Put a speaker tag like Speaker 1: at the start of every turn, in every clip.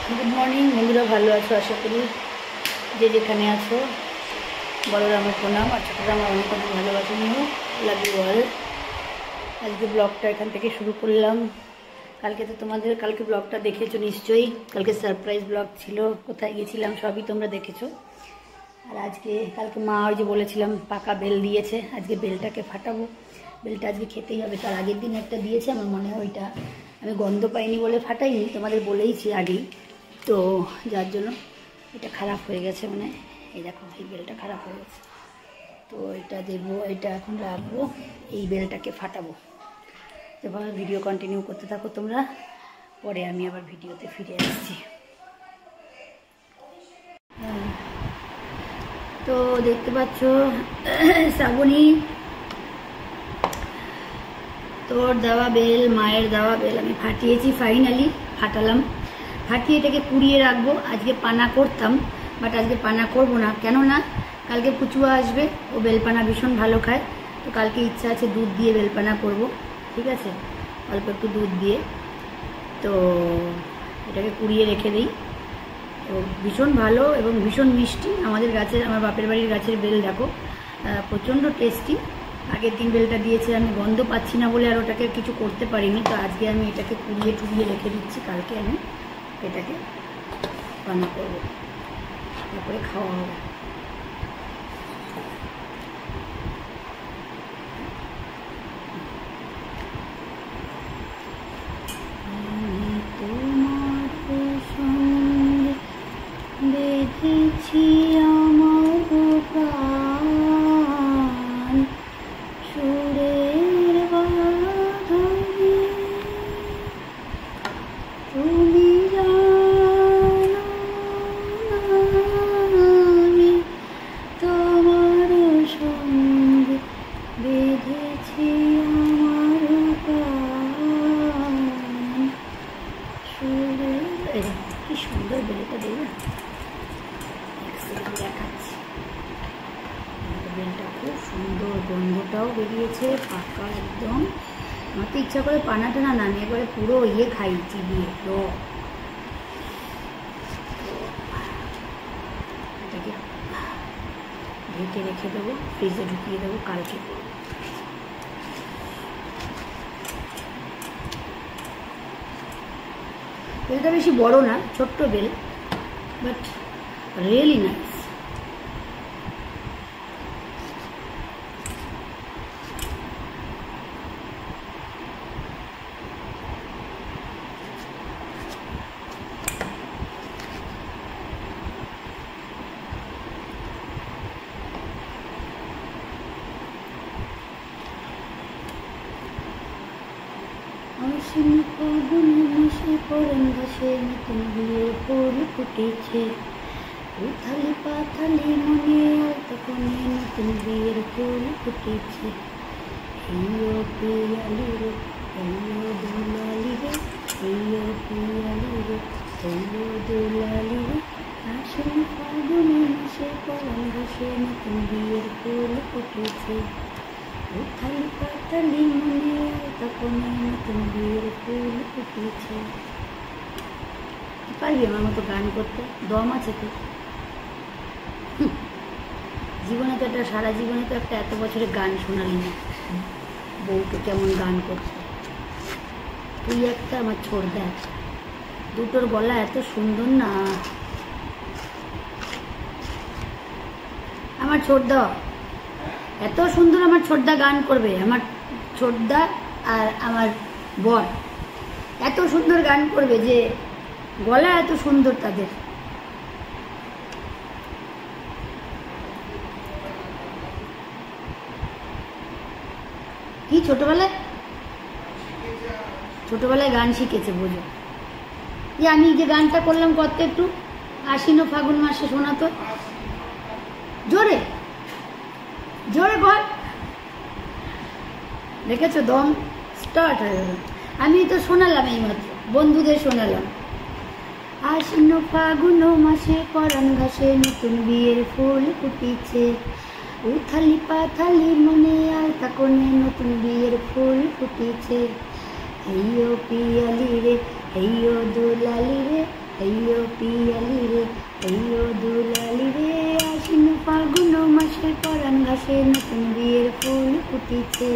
Speaker 1: Good morning বন্ধুরা, ভালো আছো আশা করি। যে যেখানে আছো বড়রা আমার প্রণাম, আর ছোটরা আমার অনেক অনেক ভালোবাসা নিও। Love you all. আজকে ব্লগটা এখান থেকে শুরু করলাম। কালকে ব্লগটা দেখেছো নিশ্চয়ই। কালকে সারপ্রাইজ ব্লগ ছিল, কোথায় গেছিলাম সবই তোমরা দেখেছো। আর কালকে মা ওই যে বলেছিলাম পাকা বেল দিয়েছে, আজকে বেলটাকে ফাটাবো। বেলটা আজকে খেতেই হবে। তার আগের দিন একটা দিয়েছে, আমার মনে হয় ওইটা আমি গন্ধ পাইনি বলে ফাটাইনি, তোমাদের বলেইছি আগেই। তো যার জন্য এটা খারাপ হয়ে গেছে, মানে এই দেখো এই বেলটা খারাপ হয়ে গেছে। তো এটা দেবো, এটা এখন রাখবো, এই বেলটাকে ফাটাবো। এবার ভিডিও কন্টিনিউ করতে থাকো তোমরা, পরে আমি আবার ভিডিওতে ফিরে আসছি। তো দেখতে পাচ্ছ শ্রাবণী তোর দেওয়া বেল, মায়ের দেওয়া বেল আমি ফাটিয়েছি, ফাইনালি ফাটালাম। ফাটিয়ে এটাকে কুড়িয়ে রাখবো। আজকে পানা করতাম, বাট আজকে পানা করব না, কেননা কালকে পুচুয়া আসবে, ও বেলপানা ভীষণ ভালো খায়। তো কালকে ইচ্ছা আছে দুধ দিয়ে বেলপানা করব, ঠিক আছে, অল্প একটু দুধ দিয়ে। তো এটাকে কুড়িয়ে রেখে দিই। তো ভীষণ ভালো এবং ভীষণ মিষ্টি। আমার বাপের বাড়ির গাছের বেল দেখো, প্রচণ্ড টেস্টি। আগের দিন বেলটা দিয়েছে, আমি গন্ধ পাচ্ছি না বলে আর ওটাকে কিছু করতে পারিনি। তো আজকে আমি এটাকে কুড়িয়ে রেখে দিচ্ছি, কালকে আমি এটাকে পানা করবো, তারপরে খাওয়া হবে। তোমার সঙ্গে বেঁধেছি আমার প্রাণ, সুরের বাঁধনে তুমি জানো আমি তোমার সঙ্গে বেঁধেছি আমার প্রাণ, সুরের। কি সুন্দর বেলটা দেবে, দেখাচ্ছি। বেলটা খুব সুন্দর, গন্ধটাও বেরিয়েছে পাকা একদম। আমার তো ইচ্ছা করে পানা টানা না, আমি একবারে পুরো খাই চিবিয়ে। তো এটাকে ঢেকে রেখে দেবো, ফ্রিজে ঢুকিয়ে দেবো, কালকে করবো। বেলটা বেশি বড় না, ছোট্ট বেল, বাট রিয়েলি নাইস। আশ্বিন ফাগুন মাসে পরাণ ঘাসে নতুন বিয়ের ফুল ফুটেছে, উথালি পাথালি মনে আলতা কোণে নতুন বিয়ের ফুল ফুটেছে। হেইয়ো পিয়ালি রে, হেইয়ো দুলালি রে, হেইয়ো পিয়ালি রে, হেইয়ো দুলালি রে। আশ্বিন ফাগুন মাসে পরাণ ঘাসে নতুন বিয়ের ফুল ফুটেছে, উথালি পাতালি মনে আলতা কোণে নতুন বিয়ের ফুল ফুটেছে। পারবি আমার মতো গান করতে? দম আছে তো? জীবনে তো একটা, সারা জীবনে তো একটা এত বছরে গান শোনালি না বউকে কেমন গান করতে। তুই একটা আমার ছোড় দেখ, দুটোর গলা এত সুন্দর না। আমার ছোড় দাও এত সুন্দর, আমার ছোটদা গান করবে। আমার ছোটদা আর আমার বর এত সুন্দর গান করবে যে গলা এত সুন্দর তাদের। কি ছোটবেলায় গান শিখেছে বোঝো। যে আমি যে গানটা করলাম কত একটু, আশ্বিন ও ফাগুন মাসে শোনাতো, জোরে জোরে বল। দেখেছো, দম স্টার্ট হয়ে গেল। আমি তো শোনালাম এইমাত্র, বন্ধুদের শোনালাম। আশ্বিন ফাগুন মাসে পরাণ ঘাসে নতুন বিয়ের ফুল ফুটিছে, উথালি পাথালি মনে আলতা কোণে নতুন বিয়ের ফুল ফুটিছে। হেইয়ো পিয়ালি রে, হেইয়ো দুলালি রে, হেইও পিয়ালি রে হেইও দুলালি রে, আশ্বিন ফাল্গুন মাসের পরাণ ঘাসে নতুন বিয়ের ফুল ফুটিছে।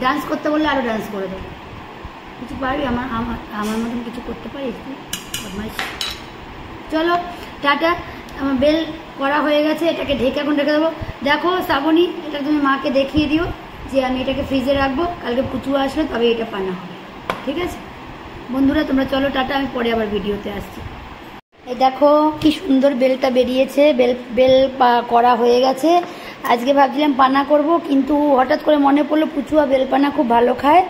Speaker 1: ডান্স করতে বললে আরও ডান্স করে দেবো। কিছু পারবি? আমার আমার আমার মতন কিছু করতে পারিস তুই? চলো টাটা। আমার বেল করা হয়ে গেছে, এটাকে ঢেকে এখন রেখে দেবো। দেখো শ্রাবণী, এটা তুমি মাকে দেখিয়ে দিও যে আমি এটাকে ফ্রিজে রাখবো, কালকে পুচু আসলে তবে এটা পানা হবে, ঠিক আছে বন্ধুরা? তোমরা চলো টাটা, আমি পরে আবার ভিডিওতে আসছি। এই দেখো কি সুন্দর বেলটা বেরিয়েছে, বেল করা হয়ে গেছে। আজকে ভাবছিলাম পানা করব, কিন্তু হঠাৎ করে মনে পড়লো পুচুয়া বেলপানা খুব ভালো খায়,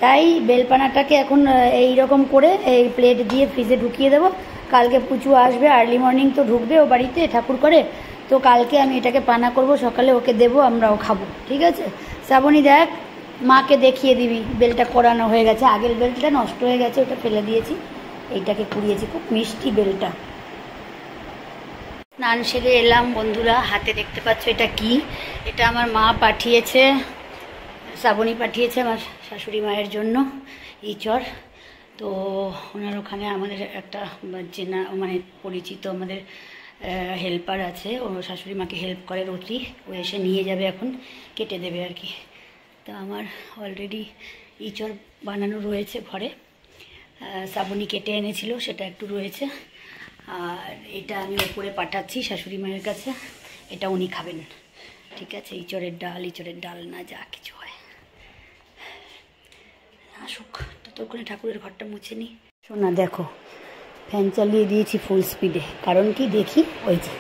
Speaker 1: তাই বেলপানাটাকে এখন এই রকম করে এই প্লেট দিয়ে ফ্রিজে ঢুকিয়ে দেবো। কালকে পুচু আসবে, আর্লি মর্নিং তো ঢুকবে ও বাড়িতে ঠাকুর করে, তো কালকে আমি এটাকে পানা করব, সকালে ওকে দেবো, আমরাও খাবো, ঠিক আছে? শ্রাবণী দেখ, মাকে দেখিয়ে দিবি বেলটা করানো হয়ে গেছে। আগের বেলটা নষ্ট হয়ে গেছে, ওটা ফেলে দিয়েছি, এইটাকে কুড়িয়েছি, খুব মিষ্টি বেলটা। স্নান সেরে এলাম বন্ধুরা, হাতে দেখতে পাচ্ছ এটা কি? এটা আমার মা পাঠিয়েছে, শ্রাবণী পাঠিয়েছে আমার শাশুড়ি মায়ের জন্য ইঁচড়। তো ওনার ওখানে আমাদের একটা চেনা মানে পরিচিত আমাদের হেল্পার আছে, ও শাশুড়ি মাকে হেল্প করে রতি, ও এসে নিয়ে যাবে, এখন কেটে দেবে আর কি। তো আমার অলরেডি ইঁচড় বানানো রয়েছে ঘরে, শ্রাবণী কেটে এনেছিল, সেটা একটু রয়েছে। আর এটা আমি ওপরে পাঠাচ্ছি শাশুড়ি মায়ের কাছে, এটা উনি খাবেন, ঠিক আছে? ইঁচড়ের ডাল না যা কিছু হয় আসুক, ততক্ষণে ঠাকুরের ঘরটা মুছে নিই। শোনা দেখো, ফ্যান চালিয়ে দিয়েছি ফুল স্পিডে, কারণ কি দেখি, ওই যে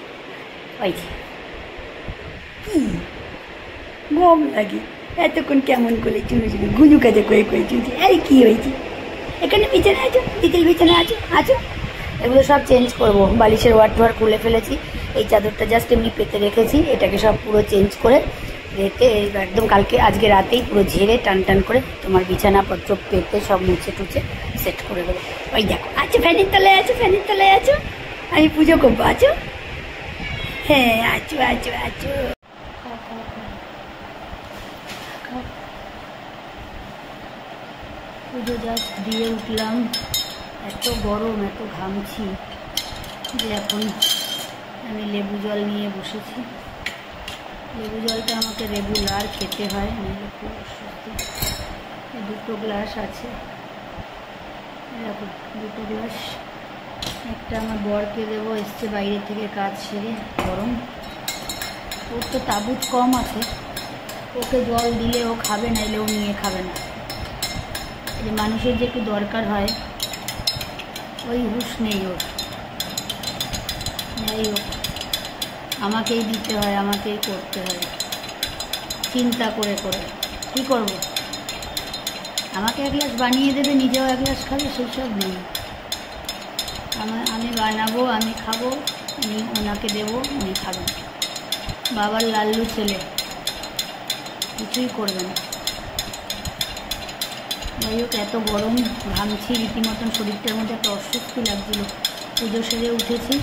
Speaker 1: গম লাগে এতক্ষণ কেমন করে চুনো গুজু কাজে করে চুলছে। এই কি হয়েছে? এখানে বিছানা আছো, বিকেল বিছানা আছো। এগুলো সব চেঞ্জ করবো, বালিশের ওয়ার টোয়ার খুলে ফেলেছি, এই চাদরটা জাস্ট এমনি পেতে রেখেছি, এটাকে সব পুরো চেঞ্জ করে রেখে একদম আজকে রাতেই পুরো ঝেড়ে টান করে তোমার বিছানাপত্র পেতে সব মুছে টুছে সেট করে দেবো। ওই দেখো আছো, ফ্যানের তলায় আছো, আমি পুজো করবো, আছো? হ্যাঁ আছো। পুজো জাস্ট দিয়ে উঠলাম, এত গরম, এত ঘামছি যে এখন আমি লেবু জল নিয়ে বসেছি। লেবু জলটা আমাকে রেগুলার খেতে হয়, নাহলে খুব অস্বস্তি। দুটো গ্লাস আছে, এরকম দুটো গ্লাস। একটা আমার বরকে দেবো, এসছে বাইরে থেকে কাজ সেরে, গরম। ওর তো তাবুত কম আছে, ওকে জল দিলে ও খাবে, নাইলে ও নিয়ে খাবে না। যে মানুষের যে একটু দরকার হয়, ওই হুঁশ নেই ওর। যাই হোক, আমাকেই দিতে হয়, আমাকেই করতে হয়, চিন্তা করে কী করব? আমাকে এক গ্লাস বানিয়ে দেবে, নিজেও এক গ্লাস খাবে, সেই সব নেই। আমি বানাবো, আমি খাবো, ওনাকে দেবো, উনি খাবেন। বাবার লাল্লু ছেলে, কিছুই করবে না। যাই হোক, এত গরম, ঘামছি রীতিমতন, শরীরটার মধ্যে একটা অস্বস্তি লাগছিল। পুজো সেরে উঠেছি,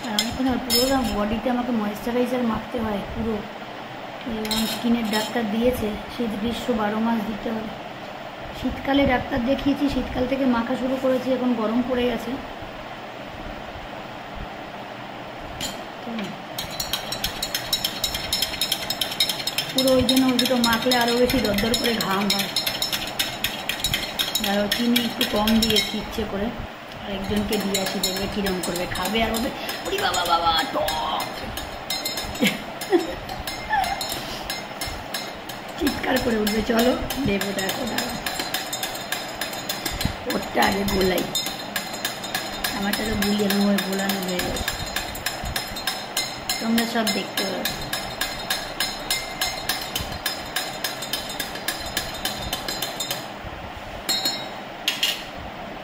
Speaker 1: আর অনেকক্ষণ পুরো বডিতে আমাকে ময়েশ্চারাইজার মাখতে হয় পুরো, স্কিনের ডাক্তার দিয়েছে, শীত গ্রীষ্ম 12 মাস দিতে হবে। শীতকালে ডাক্তার দেখিয়েছি, শীতকাল থেকে মাখা শুরু করেছি, এখন গরম পড়ে গেছে। পুরো ওই জন্য ওই দুটো মাখলে আরও বেশি দরদর করে ঘাম হয়। আর চিনি একটু কম দিয়েছি ইচ্ছে করে, আর একজনকে দিয়ে আসি, দেখবে কিরম করবে, খাবে আর বলবে ওরে বাবা টক, চিৎকার করে উঠবে। চলো দেবো, দেখো ওরটা আগে গোলাই, আমারটা তো বুলিয়ানো হয়ে গোলানো হয়ে গেছে, তোমরা সব দেখতে পাবে।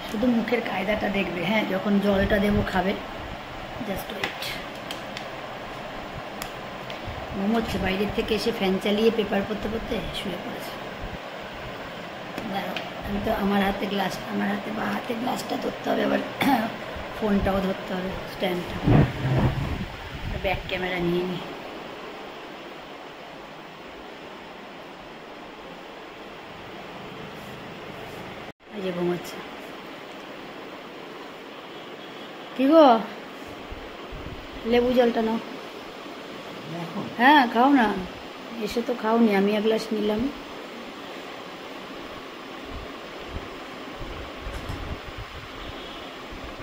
Speaker 1: শুধু মুখের কায়দাটা দেখবে, হ্যাঁ, যখন জলটা দেবো খাবে, জাস্ট ওয়েট। ঘুমোচ্ছে, বাইরের থেকে এসে ফ্যান চালিয়ে পেপার পড়তে শুয়ে পড়েছে। দাঁড়াও, আমি তো আমার হাতে গ্লাসটা ধরতে হবে, আবার ফোনটাও ধরতে হবে, স্ট্যান্ডটা, ব্যাক ক্যামেরা নিয়ে নিই। এই যে ঘুমোচ্ছে। কি গো, লেবু জলটা নাও। হ্যাঁ খাও না, এসে তো খাওনি, আমি এক গ্লাস নিলাম।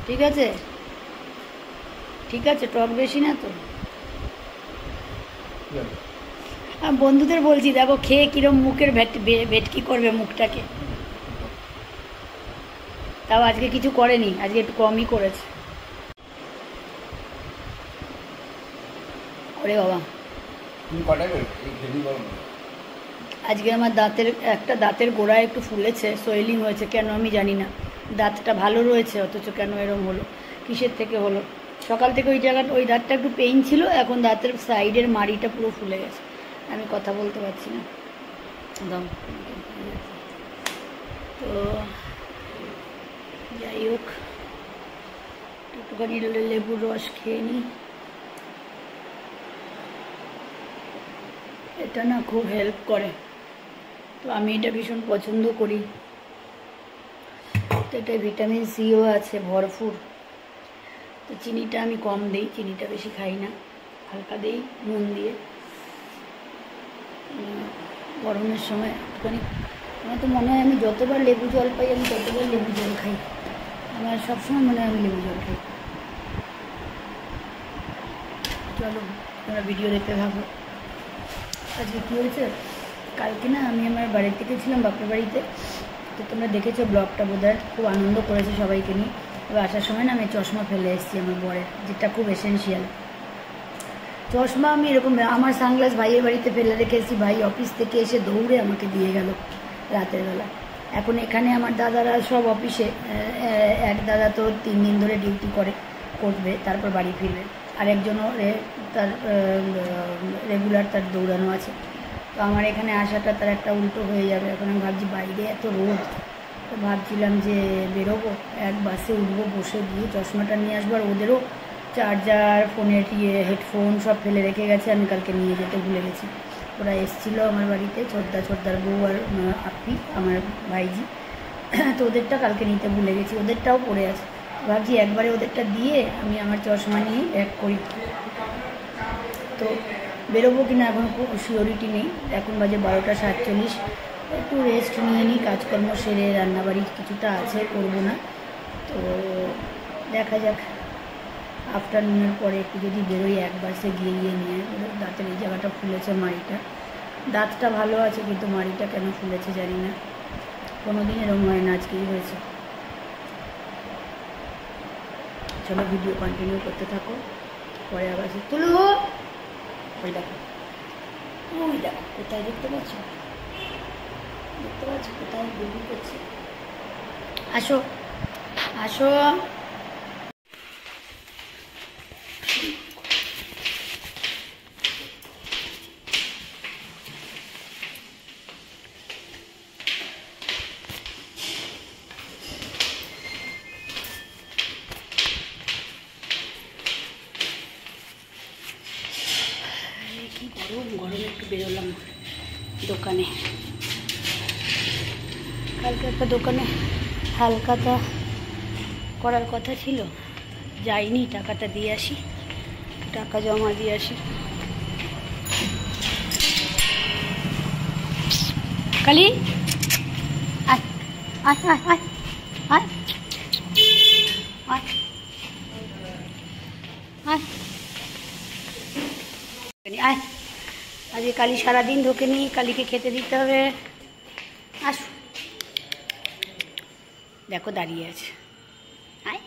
Speaker 1: ঠিক আছে ঠিক আছে, টক বেশি না তো। বন্ধুদের বলছি দেখো খেয়ে কিরম মুখের ভেটকি করবে মুখটাকে। তাও আজকে কিছু করেনি, আজকে একটু কমই করেছে। ওরে বাবা, আজকে আমার দাঁতের গোড়ায় একটু ফুলেছে, সোয়েলিং হয়েছে, কেন আমি জানি না। দাঁতটা ভালো রয়েছে অথচ কেন এরম হলো, কিসের থেকে হলো। সকাল থেকে ওই জায়গাটা, ওই দাঁতটা একটু পেইন ছিল, এখন দাঁতের সাইডের মাড়িটা পুরো ফুলে গেছে, আমি কথা বলতে পারছি না। তো যাই হোক, একটুখানি লেবুর রস খেয়ে নিই, এটা না খুব হেল্প করে। তো আমি এটা ভীষণ পছন্দ করি। তো এটা ভিটামিন সিও আছে ভরপুর। তো চিনিটা আমি কম দিই, চিনিটা বেশি খাই না, হালকা দিই নুন দিয়ে। গরমের সময় একটুখানি, আমার তো মনে হয় আমি যতবার লেবু জল পাই আমি ততবার লেবু জল খাই। আমার সবসময় মনে হয় আমি লেবু জল খাই। চলো তোমরা ভিডিও দেখতে থাকো। আজকে কী হয়েছে, কালকে না আমি আমার বাড়িতে গেছিলাম, বাপের বাড়িতে। তো তোমরা দেখেছো ব্লগটা বোধহয়, খুব আনন্দ করেছে সবাইকে নিয়ে। এবার আসার সময় না আমি চশমা ফেলে এসেছি আমার বরের, যেটা খুব এসেন্সিয়াল। চশমা আমি এরকম, আমার সানগ্লাস ভাইয়ের বাড়িতে ফেলে রেখে এসেছি, ভাই অফিস থেকে এসে দৌড়ে আমাকে দিয়ে গেল রাতের বেলা। এখন এখানে আমার দাদারা সব অফিসে, এক দাদা তো 3 দিন ধরে ডিউটি করবে, তারপর বাড়ি ফিরবে। আরেকজনও তার রেগুলার তার দৌড়ানো আছে। তো আমার এখানে আসাটা তার একটা উল্টো হয়ে যাবে। এখন আমি ভাবছি বাইরে এত রোদ, তো ভাবছিলাম যে বেরোবো, এক বাসে উঠবো, বসে গিয়ে চশমাটা নিয়ে আসবো। আর ওদেরও চার্জার, ফোনের হেডফোন সব ফেলে রেখে গেছে, আমি কালকে নিয়ে যেতে ভুলে গেছি। ওরা এসেছিলো আমার বাড়িতে, ছোটদার বউ আর আপি, আমার ভাইজি। তো ওদেরটা কালকে নিতে ভুলে গেছি, ওদেরটাও পড়ে আছে। ভাবছি একবারে ওদেরটা দিয়ে আমি আমার চশমা নিয়ে ব্যাক করি। তো বেরোবো কিনা এখন সিওরিটি নেই। এখন বাজে 12টা 47। একটু রেস্ট নিয়ে নিই, কাজকর্ম সেরে, রান্নাবাড়ি কিছুটা আছে, করবো না। তো দেখা যাক, আফটারনুনের পরে একটু যদি বেরোই, এক বাসে গিয়ে নিয়ে। দাঁতের এই জায়গাটা ফুলেছে, মাড়িটা, দাঁতটা ভালো আছে কিন্তু মাড়িটা কেন ফুলেছে জানি না, কোনোদিন এরকম হয় না, আজকেই হয়েছে। চলো ভিডিও কন্টিনিউ করতে থাকো, পরে আবার তুলো। ওই দেখো কোথায়, দেখতে পাচ্ছ কোথায় বেবি করছে। আসো আসো, গরমে একটু বেরোলাম দোকানে। কালকে একটা দোকানে হালখাতা করার কথা ছিল, যাইনি, টাকাটা দিয়ে আসি, টাকা জমা দিয়ে আসি। কালি আয় আয় আয় আয় আয় আয় আয় আয়। আজকে কালি সারাদিন ঢোকেনি, কালিকে খেতে দিতে হবে। আস, দেখো দাঁড়িয়ে আছে। আয়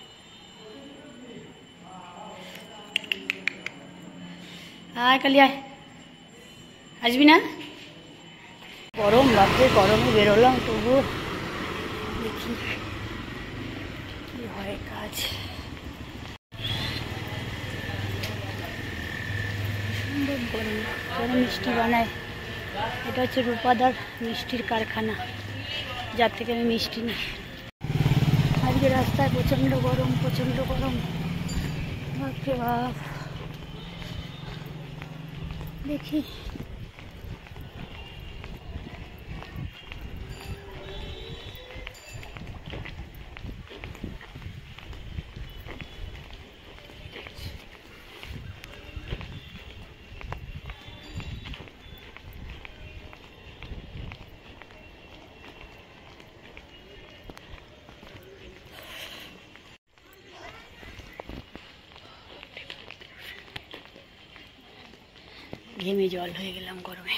Speaker 1: আয় কালি আয়, আসবি না? গরম বাপরে, গরমে বেরোলাম, তবুও দেখি কি হয় কাজ। সুন্দর গরম, যারা মিষ্টি বানায়, এটা হচ্ছে রূপাদার মিষ্টির কারখানা, যার থেকে আমি মিষ্টি নিই। আজকে রাস্তায় প্রচণ্ড গরম, বাপরে বাপ। দেখি ঘেমে জল হয়ে গেলাম গরমে।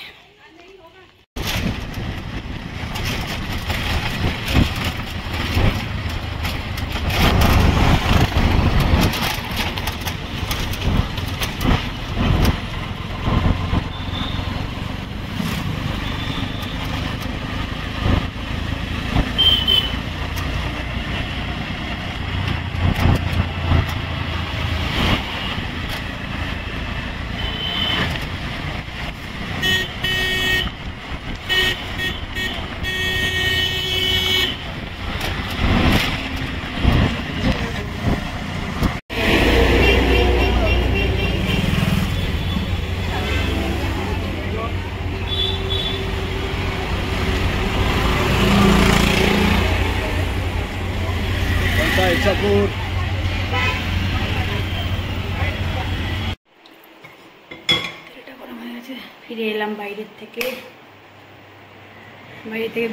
Speaker 1: ফিরে এলাম বাইরে থেকে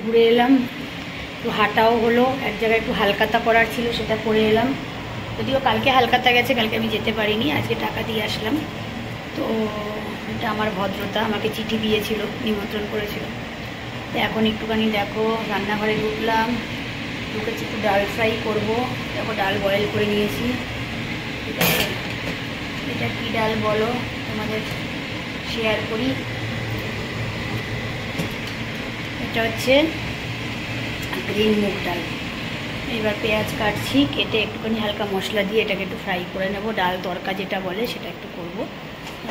Speaker 1: ঘুরে এলাম, একটু হাঁটাও হলো, এক জায়গায় একটু হালকাতা করার ছিল সেটা করে এলাম। যদিও কালকে হালকাতা গেছে, কালকে আমি যেতে পারিনি, আজকে টাকা দিয়ে আসলাম। তো এটা আমার ভদ্রতা, আমাকে চিঠি দিয়েছিল, নিমন্ত্রণ করেছিল। তো এখন একটুখানি দেখো রান্নাঘরে ঢুকলাম, ঢুকেছি একটু ডাল ফ্রাই করবো। দেখো ডাল বয়েল করে নিয়েছি। এটা কী ডাল বলো তোমাদের শেয়ার করি। এটা হচ্ছে গ্রিন মুগ ডাল। এবার পেঁয়াজ কাটছি, কেটে একটুখানি হালকা মশলা দিয়ে এটাকে একটু ফ্রাই করে নেব। ডাল তরকা যেটা বলে সেটা একটু করব।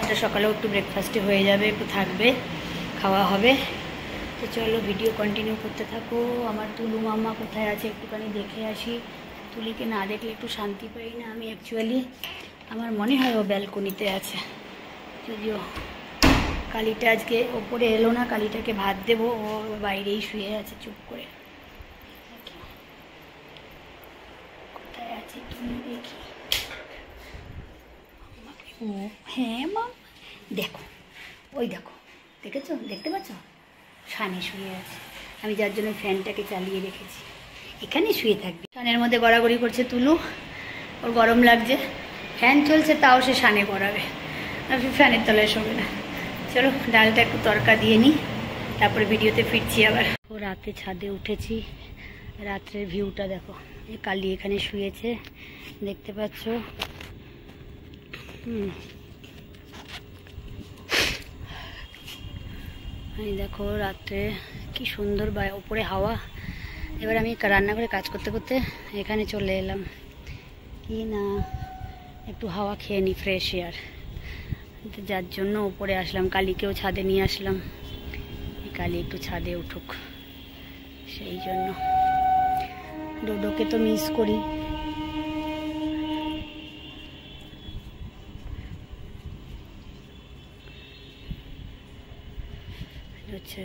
Speaker 1: এটা সকালেও একটু ব্রেকফাস্টে হয়ে যাবে, একটু থাকবে, খাওয়া হবে। তো চলো ভিডিও কন্টিনিউ করতে থাকো। আমার তুলু মামা কোথায় আছে একটুখানি দেখে আসি। তুলিকে না দেখলে একটু শান্তি পাই না আমি। অ্যাকচুয়ালি আমার মনে হয় ও ব্যালকনিতে আছে, যদিও কালীটা আজকে ওপরে এলো না। কালীটাকে ভাত দেবো, ও বাইরেই শুয়ে আছে চুপ করে। কোথায় আছে তুমি দেখি। ও হ্যাঁ মা, দেখো ওই দেখো, দেখেছো, দেখতে পাচ্ছ সানে শুয়ে আছে। আমি যার জন্য ফ্যানটাকে চালিয়ে রেখেছি, এখানে শুয়ে থাকবে। ফ্যানের মধ্যে গড়াগড়ি করছে তুলু, ওর গরম লাগছে, ফ্যান চলছে তাও সে সানে গড়াবে, আর ফ্যানের তলায় শোবে না। চলো ডালটা একটু তরকা দিয়ে নিই, তারপরে ভিডিওতে ফিরছি আবার। ও রাতে ছাদে উঠেছি, রাত্রের ভিউটা দেখো। এই কালী এখানে শুয়েছে, দেখতে পাচ্ছ। এই দেখো রাত্রে কি সুন্দর উপরে হাওয়া। এবার আমি রান্নাঘরে কাজ করতে করতে এখানে চলে এলাম, কি না একটু হাওয়া খেয়ে নিই, ফ্রেশ এয়ার। যার জন্য উপরে আসলাম, কালীকেও ছাদে নিয়ে আসলাম। কালী একটু ছাদে উঠুক, সেই জন্য। ডোডোকে তো মিস করি। হচ্ছে